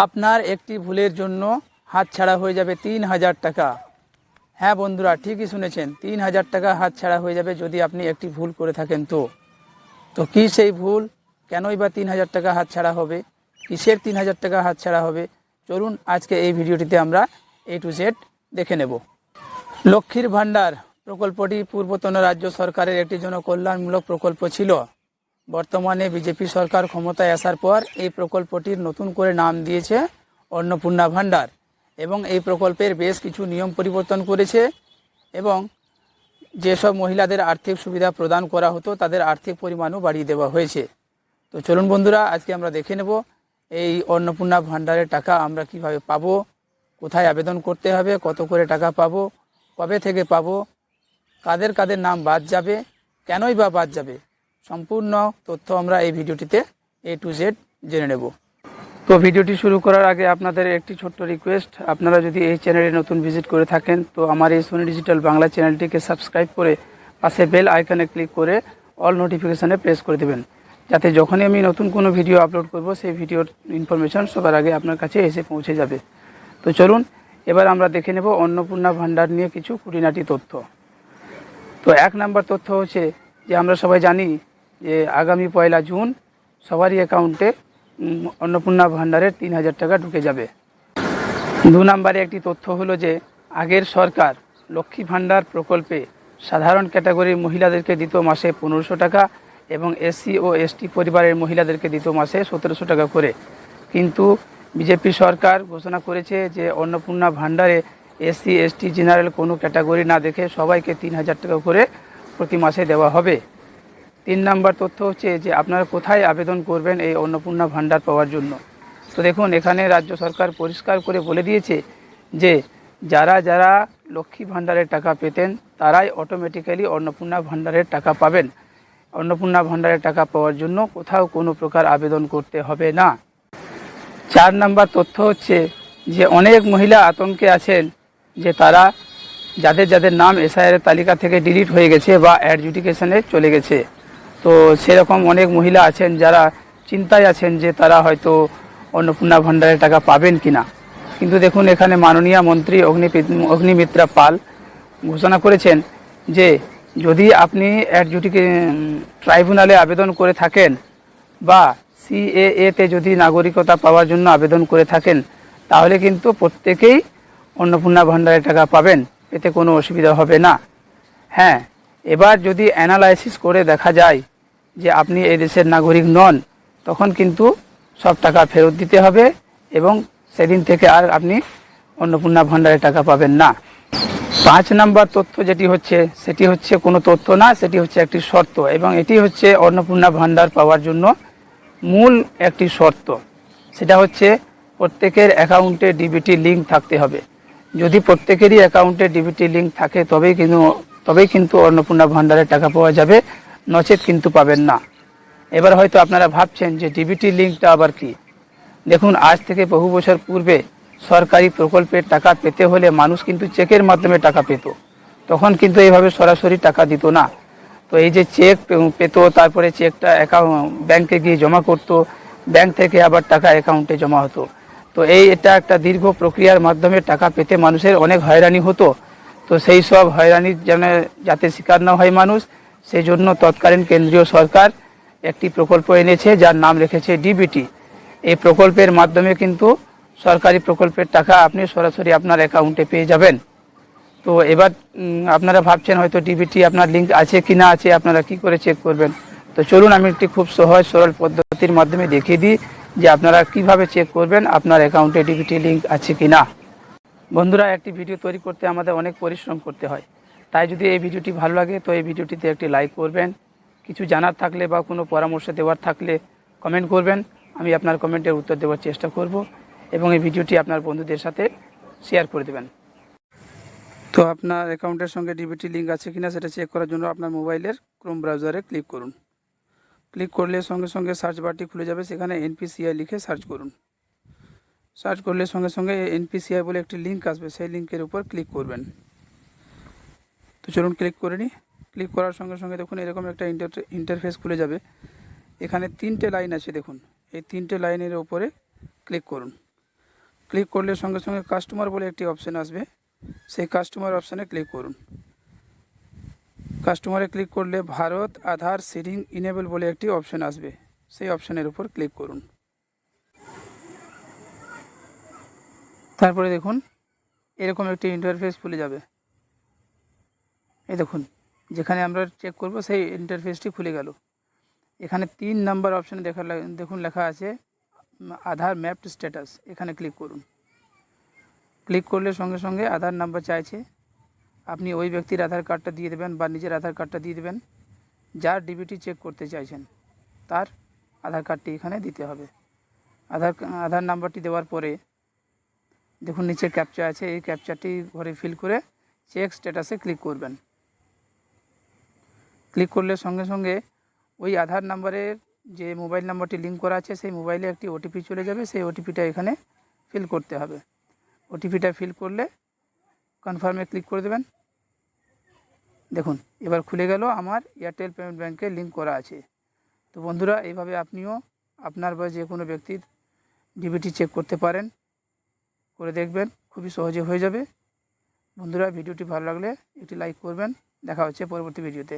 আপনার একটি ভুলের জন্য হাতছাড়া হয়ে যাবে ৩,০০০ টাকা। হ্যাঁ বন্ধুরা, ঠিকই শুনেছেন, ৩,০০০ টাকা হাতছাড়া হয়ে যাবে যদি আপনি একটি ভুল করে থাকেন। তো কী সেই ভুল, কেনই বা ৩,০০০ টাকা হাতছাড়া হবে, কিসের ৩,০০০ টাকা হাতছাড়া হবে, চলুন আজকে এই ভিডিওটিতে আমরা A to Z দেখে নেব। লক্ষ্মীর ভাণ্ডার প্রকল্পটি পূর্বতন রাজ্য সরকারের একটি জনকল্যাণমূলক প্রকল্প ছিল। বর্তমানে বিজেপি সরকার ক্ষমতায় আসার পর এই প্রকল্পটির নতুন করে নাম দিয়েছে অন্নপূর্ণা ভাণ্ডার এবং এই প্রকল্পের বেশ কিছু নিয়ম পরিবর্তন করেছে এবং যেসব মহিলাদের আর্থিক সুবিধা প্রদান করা হতো তাদের আর্থিক পরিমাণও বাড়িয়ে দেওয়া হয়েছে। তো চলুন বন্ধুরা, আজকে আমরা দেখে নেব এই অন্নপূর্ণা ভাণ্ডারের টাকা আমরা কিভাবে পাবো, কোথায় আবেদন করতে হবে, কত করে টাকা পাবো, কবে থেকে পাবো, কাদের কাদের নাম বাদ যাবে, কেনই বা বাদ যাবে, সম্পূর্ণ তথ্য আমরা এই ভিডিওটিতে A to Z জেনে নেব। তো ভিডিওটি শুরু করার আগে আপনাদের একটি ছোট্ট রিকোয়েস্ট, আপনারা যদি এই চ্যানেলে নতুন ভিজিট করে থাকেন তো আমার এই সোনি ডিজিটাল বাংলা চ্যানেলটিকে সাবস্ক্রাইব করে পাশে বেল আইকনে ক্লিক করে অল নোটিফিকেশানে প্রেস করে দেবেন, যাতে যখনই আমি নতুন কোনো ভিডিও আপলোড করব সেই ভিডিওর ইনফরমেশন সবার আগে আপনার কাছে এসে পৌঁছে যাবে। তো চলুন এবার আমরা দেখে নেব অন্নপূর্ণা ভাণ্ডার নিয়ে কিছু খুঁটিনাটি তথ্য। তো 1 নম্বর তথ্য হচ্ছে যে আমরা সবাই জানি যে আগামী 1 জুন সবারই অ্যাকাউন্টে অন্নপূর্ণা ভাণ্ডারের ৩,০০০ টাকা ঢুকে যাবে। 2 নম্বরে একটি তথ্য হলো যে আগের সরকার লক্ষ্মী ভাণ্ডার প্রকল্পে সাধারণ ক্যাটাগরির মহিলাদেরকে দিত মাসে ১৫০০ টাকা এবং SC ও ST পরিবারের মহিলাদেরকে দিত মাসে ১৭০০ টাকা করে, কিন্তু বিজেপি সরকার ঘোষণা করেছে যে অন্নপূর্ণা ভাণ্ডারে SC ST জেনারেল কোনো ক্যাটাগরি না দেখে সবাইকে ৩,০০০ টাকা করে প্রতি মাসে দেওয়া হবে। 3 নম্বর তথ্য হচ্ছে যে আপনারা কোথায় আবেদন করবেন এই অন্নপূর্ণা ভাণ্ডার পাওয়ার জন্য। তো দেখুন, এখানে রাজ্য সরকার পরিষ্কার করে বলে দিয়েছে যে যারা যারা লক্ষ্মী ভাণ্ডারের টাকা পেতেন তারাই অটোমেটিক্যালি অন্নপূর্ণা ভাণ্ডারের টাকা পাবেন। অন্নপূর্ণা ভাণ্ডারের টাকা পাওয়ার জন্য কোথাও কোনো প্রকার আবেদন করতে হবে না। 4 নম্বর তথ্য হচ্ছে যে অনেক মহিলা আতঙ্কে আছেন যে তারা যাদের যাদের নাম SIR তালিকা থেকে ডিলিট হয়ে গেছে বা অ্যাডজুডিকেশনে চলে গেছে, তো সেরকম অনেক মহিলা আছেন যারা চিন্তায় আছেন যে তারা হয়তো অন্নপূর্ণা ভাণ্ডারের টাকা পাবেন কিনা। কিন্তু দেখুন, এখানে মাননীয় মন্ত্রী অগ্নিমিত্রা পাল ঘোষণা করেছেন যে যদি আপনি ট্রাইব্যুনালে আবেদন করে থাকেন বা CAA-তে যদি নাগরিকতা পাওয়ার জন্য আবেদন করে থাকেন তাহলে কিন্তু প্রত্যেকেই অন্নপূর্ণা ভাণ্ডারের টাকা পাবেন, এতে কোনো অসুবিধা হবে না। হ্যাঁ, এবার যদি অ্যানালাইসিস করে দেখা যায় যে আপনি এই দেশের নাগরিক নন, তখন কিন্তু সব টাকা ফেরত দিতে হবে এবং সেদিন থেকে আর আপনি অন্নপূর্ণা ভাণ্ডারের টাকা পাবেন না। 5 নম্বর তথ্য যেটি হচ্ছে সেটি হচ্ছে কোনো তথ্য না, সেটি হচ্ছে একটি শর্ত এবং এটি হচ্ছে অন্নপূর্ণা ভাণ্ডার পাওয়ার জন্য মূল একটি শর্ত। সেটা হচ্ছে প্রত্যেকের অ্যাকাউন্টে ডিবিটি লিঙ্ক থাকতে হবে। যদি প্রত্যেকেরই অ্যাকাউন্টে ডিবিটি লিঙ্ক থাকে তবেই কিন্তু অন্নপূর্ণা ভাণ্ডারের টাকা পাওয়া যাবে, নচেত কিন্তু পাবেন না। এবার হয়তো আপনারা ভাবছেন যে ডিবিটি লিঙ্কটা আবার কি। দেখুন, আজ থেকে বহু বছর পূর্বে সরকারি প্রকল্পের টাকা পেতে হলে মানুষ কিন্তু চেকের মাধ্যমে টাকা পেত, তখন কিন্তু এইভাবে সরাসরি টাকা দিত না। তো এই যে চেক পেত, তারপরে চেকটা ব্যাংকে গিয়ে জমা করত, ব্যাংক থেকে আবার টাকা অ্যাকাউন্টে জমা হতো। তো এটা একটা দীর্ঘ প্রক্রিয়ার মাধ্যমে টাকা পেতে মানুষের অনেক হয়রানি হতো। তো সেই সব হয়রানির যাতে শিকার না হয় মানুষ, সেই জন্য তৎকালীন কেন্দ্রীয় সরকার একটি প্রকল্প এনেছে যার নাম রেখেছে ডিবিটি। এই প্রকল্পের মাধ্যমে কিন্তু সরকারি প্রকল্পের টাকা আপনি সরাসরি আপনার অ্যাকাউন্টে পেয়ে যাবেন। তো এবার আপনারা ভাবছেন হয়তো ডিবিটি আপনার লিঙ্ক আছে কি না আছে, আপনারা কি করে চেক করবেন। তো চলুন আমি একটি খুব সহজ সরল পদ্ধতির মাধ্যমে দেখিয়ে দিই যে আপনারা কিভাবে চেক করবেন আপনার অ্যাকাউন্টে ডিবিটি লিঙ্ক আছে কি না। বন্ধুরা, একটি ভিডিও তৈরি করতে আমাদের অনেক পরিশ্রম করতে হয়, তাই যদি এই ভিডিওটি ভালো লাগে তো এই ভিডিওটিতে একটি লাইক করবেন। কিছু জানার থাকলে বা কোনো পরামর্শ দেওয়ার থাকলে কমেন্ট করবেন, আমি আপনার কমেন্টের উত্তর দেওয়ার চেষ্টা করব এবং এই ভিডিওটি আপনার বন্ধুদের সাথে শেয়ার করে দেবেন। তো আপনার অ্যাকাউন্টের সঙ্গে ডিবিটি লিঙ্ক আছে কিনা সেটা চেক করার জন্য আপনার মোবাইলের ক্রোম ব্রাউজারে ক্লিক করুন। ক্লিক করলে সঙ্গে সঙ্গে সার্চ বারটি খুলে যাবে, সেখানে NPCI লিখে সার্চ করুন। সার্চ করলে সঙ্গে সঙ্গে NPCI বলে একটি লিঙ্ক আসবে, সেই লিঙ্কের উপর ক্লিক করবেন। তো চলুন ক্লিক করে নিই। ক্লিক করার সঙ্গে সঙ্গে দেখুন এরকম একটা ইন্টারফেস খুলে যাবে। এখানে 3টে লাইন আছে, দেখুন এই 3টে লাইনের উপরে ক্লিক করুন। ক্লিক করলে সঙ্গে সঙ্গে কাস্টমার বলে একটি অপশান আসবে, সেই কাস্টমার অপশানে ক্লিক করুন। কাস্টমারে ক্লিক করলে ভারত আধার সিডিং ইনেবল বলে একটি অপশান আসবে, সেই অপশানের উপর ক্লিক করুন। তারপরে দেখুন এরকম একটি ইন্টারফেস খুলে যাবে। এই দেখুন যেখানে আমরা চেক করব সেই ইন্টারফেসটি খুলে গেল। এখানে 3 নাম্বার অপশানে দেখুন লেখা আছে আধার ম্যাপড স্ট্যাটাস, এখানে ক্লিক করুন। ক্লিক করলে সঙ্গে সঙ্গে আধার নাম্বার চাইছে, আপনি ওই ব্যক্তির আধার কার্ডটা দিয়ে দেবেন বা নিজের আধার কার্ডটা দিয়ে দেবেন, যার ডিবিটি চেক করতে চাইছেন তার আধার কার্ডটি এখানে দিতে হবে। আধার নাম্বারটি দেওয়ার পরে দেখুন নিচে ক্যাপচা আছে, এই ক্যাপচাটি ঘরে ফিল করে চেক স্ট্যাটাসে ক্লিক করবেন। ক্লিক করলে সঙ্গে সঙ্গে ওই আধার নাম্বারের যে মোবাইল নাম্বারটি লিঙ্ক করা আছে সেই মোবাইলে একটি ওটিপি চলে যাবে, সেই ওটিপিটা এখানে ফিল করতে হবে। ওটিপিটা ফিল করলে কনফার্মে ক্লিক করে দেবেন। দেখুন এবার খুলে গেল, আমার এয়ারটেল পেমেন্ট ব্যাঙ্কে লিঙ্ক করা আছে। তো বন্ধুরা এইভাবে আপনিও আপনার বা যে কোনো ব্যক্তির ডিবিটি চেক করতে পারেন, করে দেখবেন, খুবই সহজে হয়ে যাবে। বন্ধুরা ভিডিওটি ভালো লাগলে একটি লাইক করবেন। দেখা হচ্ছে পরবর্তী ভিডিওতে।